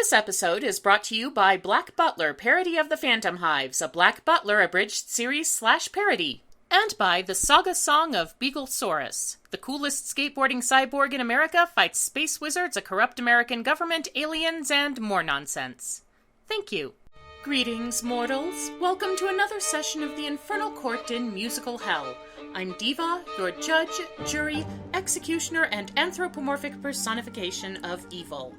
This episode is brought to you by Black Butler, Parody of the Phantomhives, a Black Butler abridged series / parody. And by the Saga-Song of Beaglesaurus. The coolest skateboarding cyborg in America fights space wizards, a corrupt American government, aliens, and more nonsense. Thank you. Greetings, mortals. Welcome to another session of the Infernal Court in musical hell. I'm Diva, your judge, jury, executioner, and anthropomorphic personification of evil.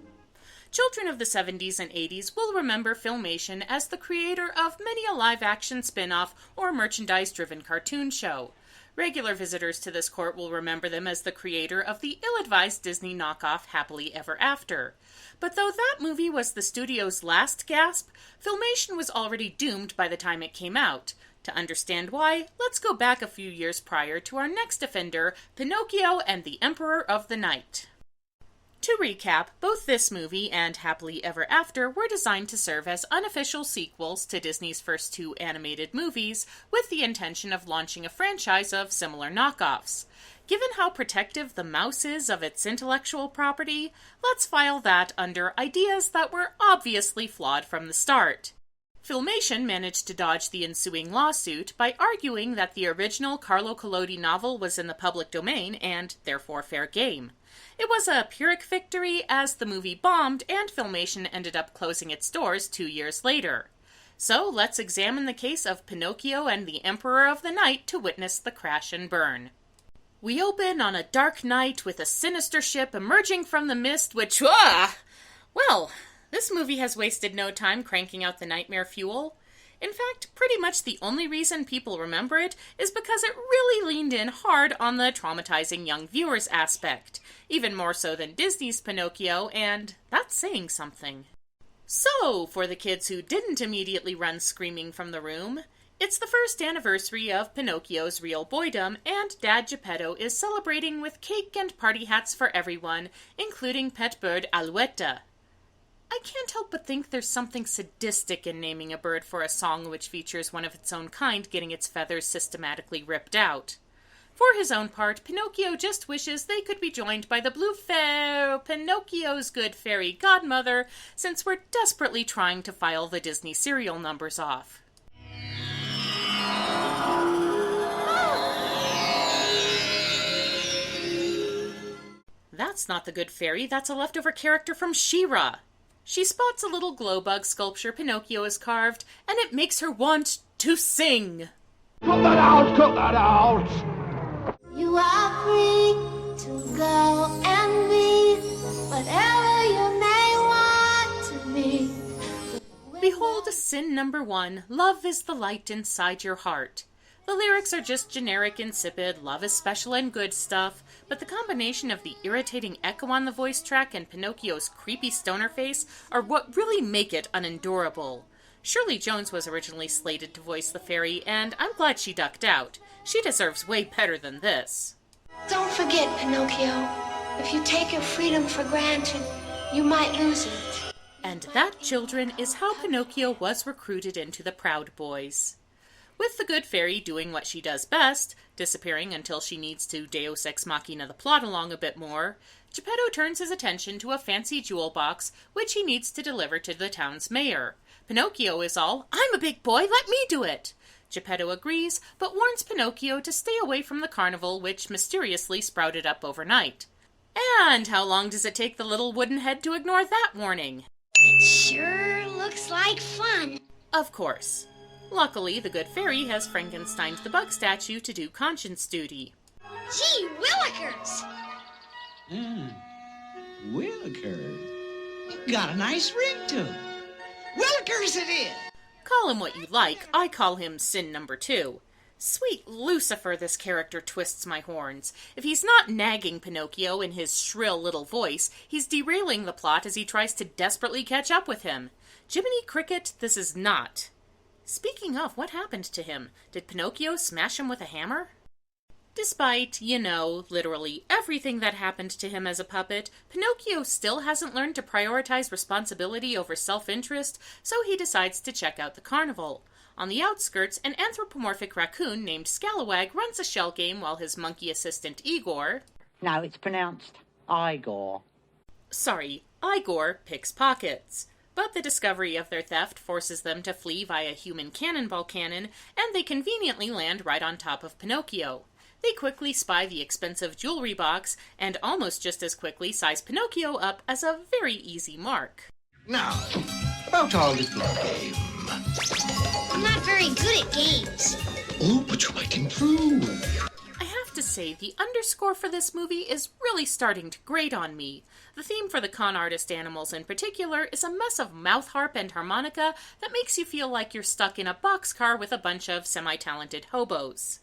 Children of the 70s and 80s will remember Filmation as the creator of many a live-action spin-off or merchandise-driven cartoon show. Regular visitors to this court will remember them as the creator of the ill-advised Disney knockoff Happily Ever After. But though that movie was the studio's last gasp, Filmation was already doomed by the time it came out. To understand why, let's go back a few years prior to our next offender, Pinocchio and the Emperor of the Night. To recap, both this movie and Happily Ever After were designed to serve as unofficial sequels to Disney's first two animated movies, with the intention of launching a franchise of similar knockoffs. Given how protective the mouse is of its intellectual property, let's file that under ideas that were obviously flawed from the start. Filmation managed to dodge the ensuing lawsuit by arguing that the original Carlo Collodi novel was in the public domain and therefore fair game. It was a Pyrrhic victory as the movie bombed and Filmation ended up closing its doors 2 years later. So let's examine the case of Pinocchio and the Emperor of the Night to witness the crash and burn. We open on a dark night with a sinister ship emerging from the mist which, well, this movie has wasted no time cranking out the nightmare fuel. In fact, pretty much the only reason people remember it is because it really leaned in hard on the traumatizing young viewers aspect, even more so than Disney's Pinocchio, and that's saying something. So, for the kids who didn't immediately run screaming from the room, it's the first anniversary of Pinocchio's real boydom, and Dad Geppetto is celebrating with cake and party hats for everyone, including pet bird Alouette. I can't help but think there's something sadistic in naming a bird for a song which features one of its own kind getting its feathers systematically ripped out. For his own part, Pinocchio just wishes they could be joined by the blue Pinocchio's good fairy godmother, since we're desperately trying to file the Disney serial numbers off. That's not the good fairy, that's a leftover character from She-Ra. She spots a little glow bug sculpture Pinocchio has carved, and it makes her want to sing. Cut that out! Cut that out! You are free to go and be whatever you may want to be. Behold sin number 1, love is the light inside your heart. The lyrics are just generic, insipid, love is special and good stuff, but the combination of the irritating echo on the voice track and Pinocchio's creepy stoner face are what really make it unendurable. Shirley Jones was originally slated to voice the fairy, and I'm glad she ducked out. She deserves way better than this. Don't forget, Pinocchio. If you take your freedom for granted, you might lose it. And that, children, is how Pinocchio was recruited into the Proud Boys. With the good fairy doing what she does best, disappearing until she needs to Deus Ex Machina the plot along a bit more, Geppetto turns his attention to a fancy jewel box which he needs to deliver to the town's mayor. Pinocchio is all, "I'm a big boy, let me do it!" Geppetto agrees, but warns Pinocchio to stay away from the carnival which mysteriously sprouted up overnight. And how long does it take the little wooden head to ignore that warning? It sure looks like fun. Of course. Luckily, the good fairy has Frankensteined the bug statue to do conscience duty. Gee willikers! Willikers? Got a nice ring to it. Willikers it is! Call him what you like, I call him sin number 2. Sweet Lucifer, this character twists my horns. If he's not nagging Pinocchio in his shrill little voice, he's derailing the plot as he tries to desperately catch up with him. Jiminy Cricket, this is not. Speaking of, what happened to him? Did Pinocchio smash him with a hammer? Despite, literally everything that happened to him as a puppet, Pinocchio still hasn't learned to prioritize responsibility over self-interest, so he decides to check out the carnival. On the outskirts, an anthropomorphic raccoon named Scalawag runs a shell game while his monkey assistant Igor... No, it's pronounced Igor. Sorry, Igor picks pockets. But the discovery of their theft forces them to flee via human cannonball cannon, and they conveniently land right on top of Pinocchio. They quickly spy the expensive jewelry box, and almost just as quickly size Pinocchio up as a very easy mark. Now, about our little game. I'm not very good at games. Oh, but you might improve. I have to say, the underscore for this movie is really starting to grate on me. The theme for the con artist animals in particular is a mess of mouth harp and harmonica that makes you feel like you're stuck in a boxcar with a bunch of semi-talented hobos.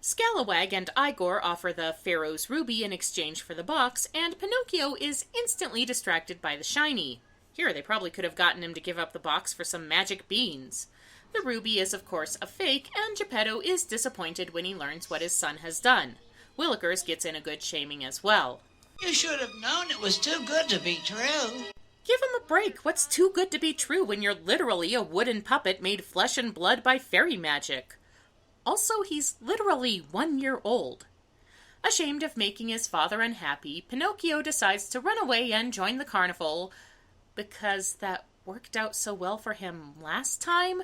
Scalawag and Igor offer the Pharaoh's ruby in exchange for the box, and Pinocchio is instantly distracted by the shiny. Here, they probably could have gotten him to give up the box for some magic beans. The ruby is, of course, a fake, and Geppetto is disappointed when he learns what his son has done. Willikers gets in a good shaming as well. You should have known it was too good to be true. Give him a break. What's too good to be true when you're literally a wooden puppet made flesh and blood by fairy magic? Also, he's literally 1 year old. Ashamed of making his father unhappy, Pinocchio decides to run away and join the carnival because that worked out so well for him last time.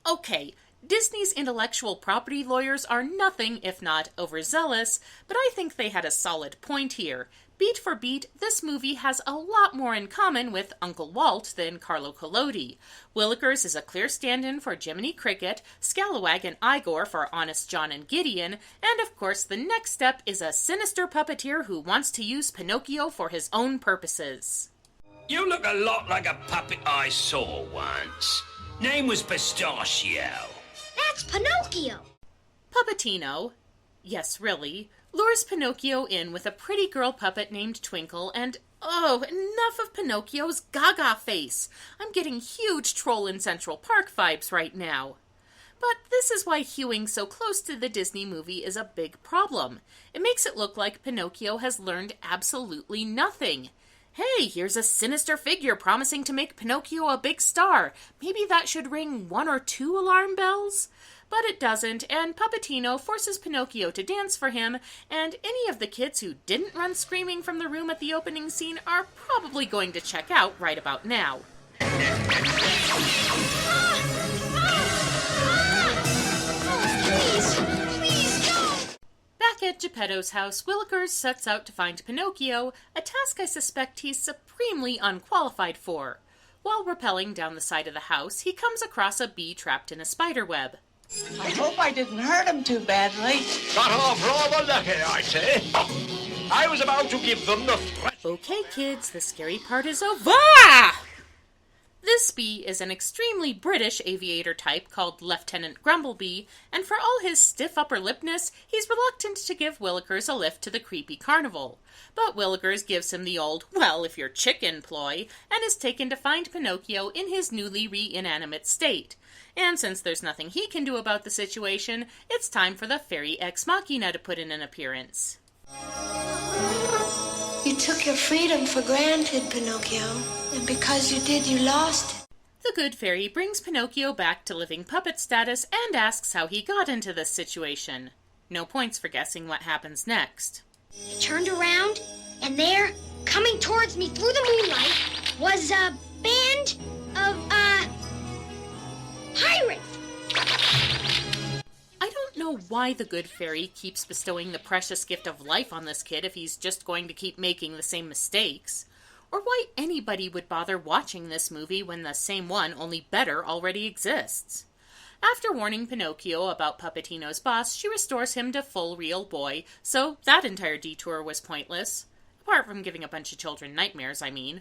Okay, Disney's intellectual property lawyers are nothing if not overzealous, but I think they had a solid point here. Beat for beat, this movie has a lot more in common with Uncle Walt than Carlo Collodi. Willikers is a clear stand-in for Jiminy Cricket, Scalawag and Igor for Honest John and Gideon, and of course the next step is a sinister puppeteer who wants to use Pinocchio for his own purposes. You look a lot like a puppet I saw once. Name was Pistachio. That's Pinocchio. Puppetino, yes really, lures Pinocchio in with a pretty girl puppet named Twinkle, and oh, enough of Pinocchio's gaga face. I'm getting huge Troll in Central Park vibes right now. But this is why hewing so close to the Disney movie is a big problem. It makes it look like Pinocchio has learned absolutely nothing. Hey, here's a sinister figure promising to make Pinocchio a big star. Maybe that should ring 1 or 2 alarm bells? But it doesn't, and Puppetino forces Pinocchio to dance for him, and any of the kids who didn't run screaming from the room at the opening scene are probably going to check out right about now. Please don't! Back at Geppetto's house, Willikers sets out to find Pinocchio, a task I suspect he's supremely unqualified for. While rappelling down the side of the house, he comes across a bee trapped in a spider web. I hope I didn't hurt him too badly. Got off rather lucky, I say. I was about to give them the threat. Okay, kids, the scary part is over! This bee is an extremely British aviator type called Lieutenant Grumblebee, and for all his stiff upper lipness, he's reluctant to give Willikers a lift to the creepy carnival. But Willikers gives him the old, well, if you're chicken ploy, and is taken to find Pinocchio in his newly re-inanimate state. And since there's nothing he can do about the situation, it's time for the fairy ex machina to put in an appearance. You took your freedom for granted, Pinocchio, and because you did, you lost it. The good fairy brings Pinocchio back to living puppet status and asks how he got into this situation. No points for guessing what happens next. I turned around, and there, coming towards me through the moonlight, was a band of, pirates. I don't know why the good fairy keeps bestowing the precious gift of life on this kid if he's just going to keep making the same mistakes. Or why anybody would bother watching this movie when the same one, only better, already exists. After warning Pinocchio about Puppetino's boss, she restores him to full real boy, so that entire detour was pointless. Apart from giving a bunch of children nightmares, I mean.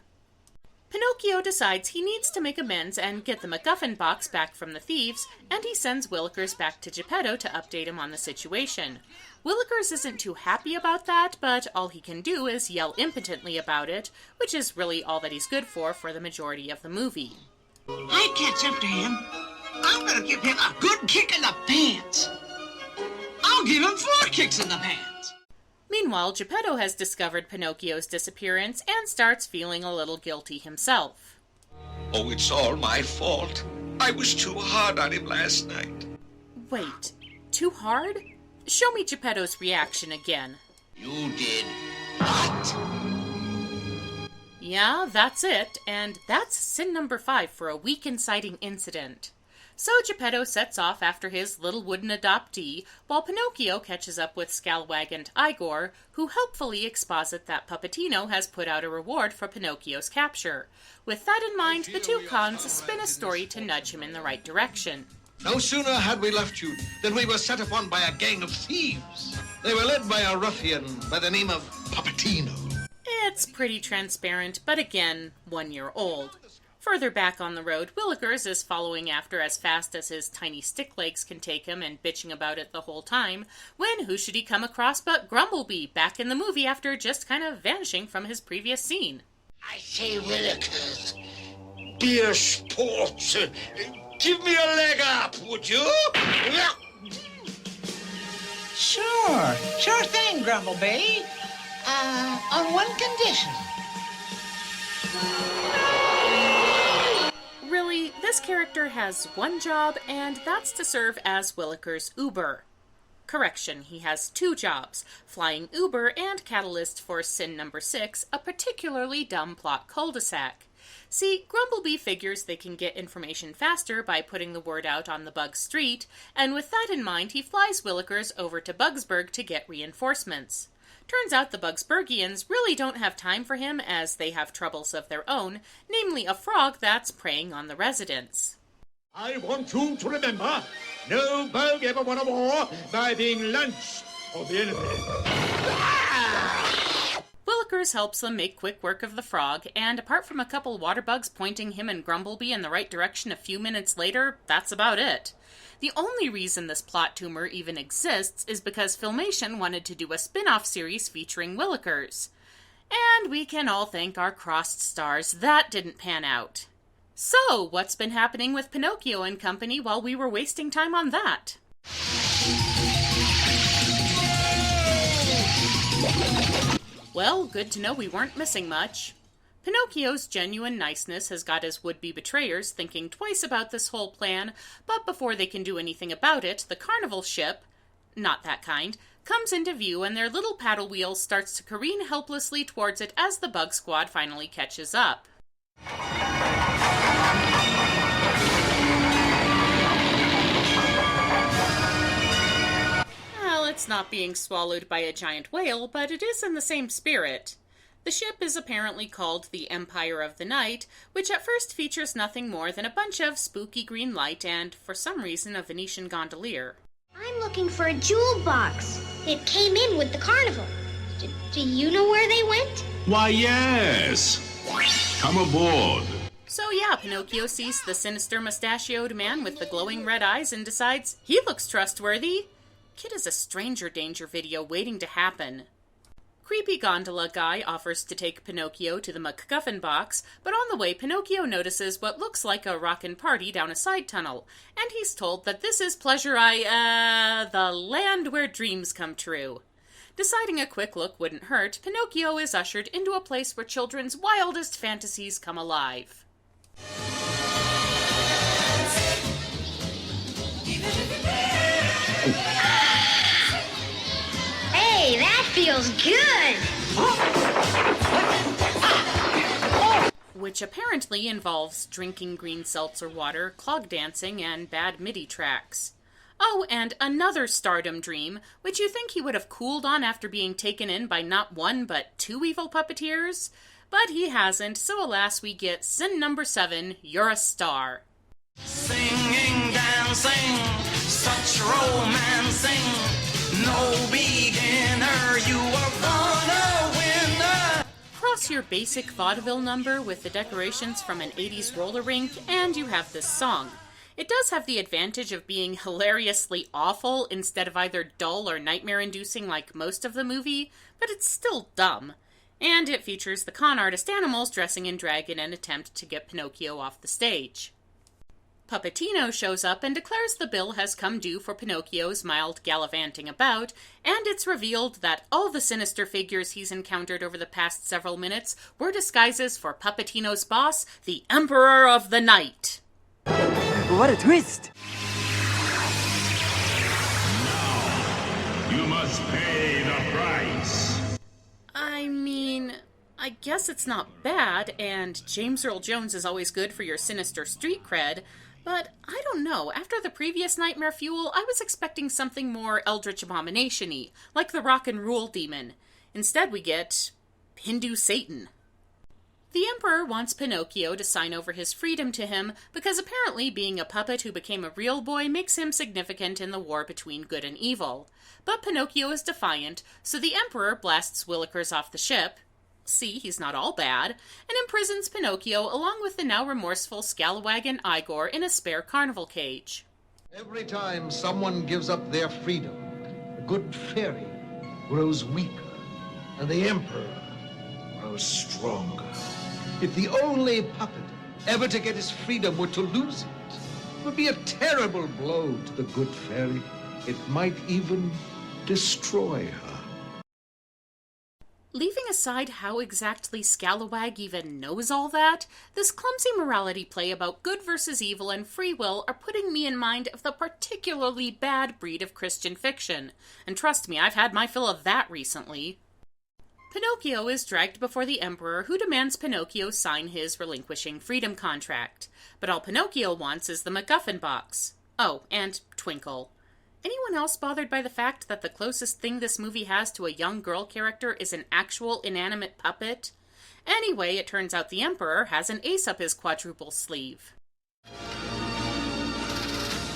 Pinocchio decides he needs to make amends and get the MacGuffin box back from the thieves, and he sends Willikers back to Geppetto to update him on the situation. Willikers isn't too happy about that, but all he can do is yell impotently about it, which is really all that he's good for the majority of the movie. I catch up to him. I'm gonna give him a good kick in the pants. I'll give him 4 kicks in the pants. Meanwhile, Geppetto has discovered Pinocchio's disappearance and starts feeling a little guilty himself. Oh, it's all my fault. I was too hard on him last night. Wait, too hard? Show me Geppetto's reaction again. You did What? Yeah, that's it, and that's sin number 5 for a weak inciting incident. So Geppetto sets off after his little wooden adoptee, while Pinocchio catches up with Scalwag Igor, who helpfully exposit that Puppetino has put out a reward for Pinocchio's capture. With that in mind, the two cons spin a story to nudge him in the right direction. No sooner had we left you than we were set upon by a gang of thieves. They were led by a ruffian by the name of Puppetino. It's pretty transparent, but again, 1 year old. Further back on the road, Willikers is following after as fast as his tiny stick legs can take him and bitching about it the whole time, when who should he come across but Grumblebee, back in the movie after just kind of vanishing from his previous scene. I say, Willikers, beer sports. Give me a leg up, would you? Sure thing, Grumblebee. On one condition. Really, this character has one job, and that's to serve as Willikers' Uber. Correction, he has 2 jobs, flying Uber and catalyst for sin number 6, a particularly dumb plot cul-de-sac. See, Grumblebee figures they can get information faster by putting the word out on the Bug Street, and with that in mind, he flies Willikers over to Bugsburg to get reinforcements. Turns out the Bugsburgians really don't have time for him, as they have troubles of their own, namely a frog that's preying on the residents. I want you to remember, no bug ever won a war by being lunched or the enemy. Willikers helps them make quick work of the frog, and apart from a couple water bugs pointing him and Grumblebee in the right direction a few minutes later, that's about it. The only reason this plot tumor even exists is because Filmation wanted to do a spin-off series featuring Willikers. And we can all thank our crossed stars that didn't pan out. So, what's been happening with Pinocchio and company while we were wasting time on that? Well, good to know we weren't missing much. Pinocchio's genuine niceness has got his would-be betrayers thinking twice about this whole plan, but before they can do anything about it, the carnival ship, not that kind, comes into view and their little paddle wheel starts to careen helplessly towards it as the Bug Squad finally catches up. Well, it's not being swallowed by a giant whale, but it is in the same spirit. The ship is apparently called the Empire of the Night, which at first features nothing more than a bunch of spooky green light and, for some reason, a Venetian gondolier. I'm looking for a jewel box. It came in with the carnival. Do you know where they went? Why, yes. Come aboard. So yeah, Pinocchio sees the sinister mustachioed man with the glowing red eyes and decides he looks trustworthy. Kid is a stranger danger video waiting to happen. Creepy gondola guy offers to take Pinocchio to the MacGuffin box, but on the way Pinocchio notices what looks like a rockin' party down a side tunnel, and he's told that this is the land where dreams come true. Deciding a quick look wouldn't hurt, Pinocchio is ushered into a place where children's wildest fantasies come alive. Hey, that feels good! Which apparently involves drinking green seltzer water, clog dancing, and bad MIDI tracks. Oh, and another stardom dream, which you think he would have cooled on after being taken in by not 1 but 2 evil puppeteers? But he hasn't, so alas we get sin number 7, You're a Star. Singing, dancing, such romancing. No beginner, you are born a winner. Cross your basic vaudeville number with the decorations from an 80s roller rink, and you have this song. It does have the advantage of being hilariously awful instead of either dull or nightmare-inducing like most of the movie, but it's still dumb. And it features the con artist animals dressing in drag in an attempt to get Pinocchio off the stage. Puppetino shows up and declares the bill has come due for Pinocchio's mild gallivanting about, and it's revealed that all the sinister figures he's encountered over the past several minutes were disguises for Puppetino's boss, the Emperor of the Night. What a twist! Now, you must pay the price. I mean, I guess it's not bad, and James Earl Jones is always good for your sinister street cred, but I don't know, after the previous Nightmare Fuel, I was expecting something more Eldritch Abomination-y, like the Rock and Roll Demon. Instead we get Hindu Satan. The Emperor wants Pinocchio to sign over his freedom to him because apparently being a puppet who became a real boy makes him significant in the war between good and evil. But Pinocchio is defiant, so the Emperor blasts Willikers off the ship. See, he's not all bad, and imprisons Pinocchio along with the now remorseful Scalawag and Igor in a spare carnival cage. Every time someone gives up their freedom, the good fairy grows weaker, and the emperor grows stronger. If the only puppet ever to get his freedom were to lose it would be a terrible blow to the good fairy. It might even destroy her. Leaving aside how exactly Scalawag even knows all that, this clumsy morality play about good versus evil and free will are putting me in mind of the particularly bad breed of Christian fiction. And trust me, I've had my fill of that recently. Pinocchio is dragged before the Emperor, who demands Pinocchio sign his relinquishing freedom contract. But all Pinocchio wants is the MacGuffin box. Oh, and Twinkle. Anyone else bothered by the fact that the closest thing this movie has to a young girl character is an actual inanimate puppet? Anyway, it turns out the Emperor has an ace up his quadruple sleeve.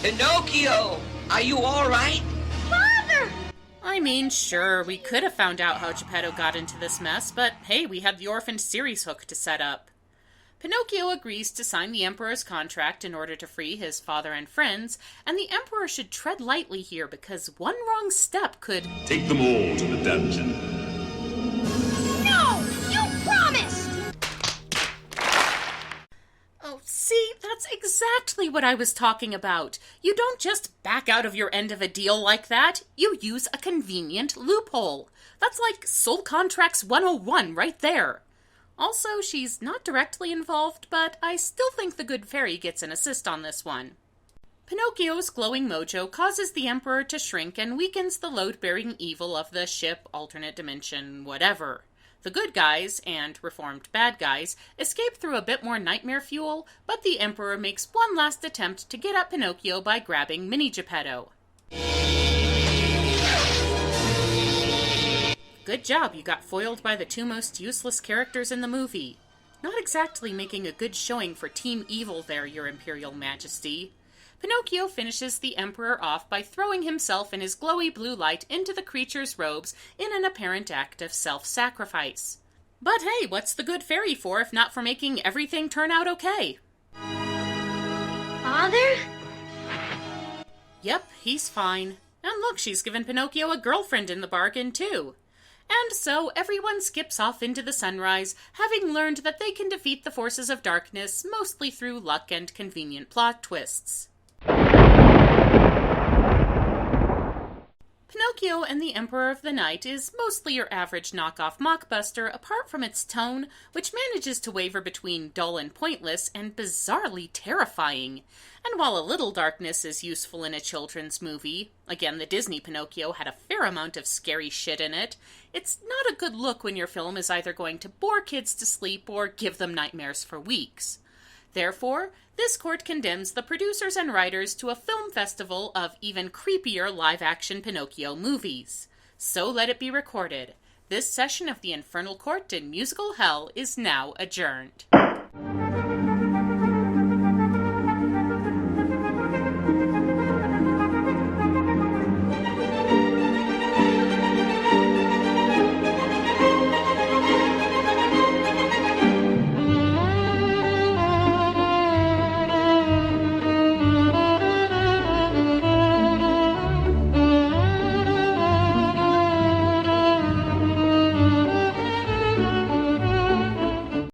Pinocchio, are you all right? Father! I mean, sure, we could have found out how Geppetto got into this mess, but hey, we had the orphaned series hook to set up. Pinocchio agrees to sign the Emperor's contract in order to free his father and friends, and the Emperor should tread lightly here because one wrong step could... Take them all to the dungeon. No! You promised! Oh, see, that's exactly what I was talking about. You don't just back out of your end of a deal like that. You use a convenient loophole. That's like Soul Contracts 101 right there. Also, she's not directly involved, but I still think the good fairy gets an assist on this one. Pinocchio's glowing mojo causes the Emperor to shrink and weakens the load-bearing evil of the ship, alternate dimension, whatever. The good guys, and reformed bad guys, escape through a bit more nightmare fuel, but the Emperor makes one last attempt to get at Pinocchio by grabbing Mini Geppetto. Good job, you got foiled by the two most useless characters in the movie. Not exactly making a good showing for Team Evil there, Your Imperial Majesty. Pinocchio finishes the Emperor off by throwing himself in his glowy blue light into the creature's robes in an apparent act of self-sacrifice. But hey, what's the good fairy for if not for making everything turn out okay? Father? Yep, he's fine. And look, she's given Pinocchio a girlfriend in the bargain, too. And so everyone skips off into the sunrise, having learned that they can defeat the forces of darkness mostly through luck and convenient plot twists. Pinocchio and the Emperor of the Night is mostly your average knockoff mockbuster apart from its tone, which manages to waver between dull and pointless and bizarrely terrifying. And while a little darkness is useful in a children's movie, again, the Disney Pinocchio had a fair amount of scary shit in it, it's not a good look when your film is either going to bore kids to sleep or give them nightmares for weeks. Therefore, this court condemns the producers and writers to a film festival of even creepier live-action Pinocchio movies. So let it be recorded. This session of the Infernal Court in musical hell is now adjourned.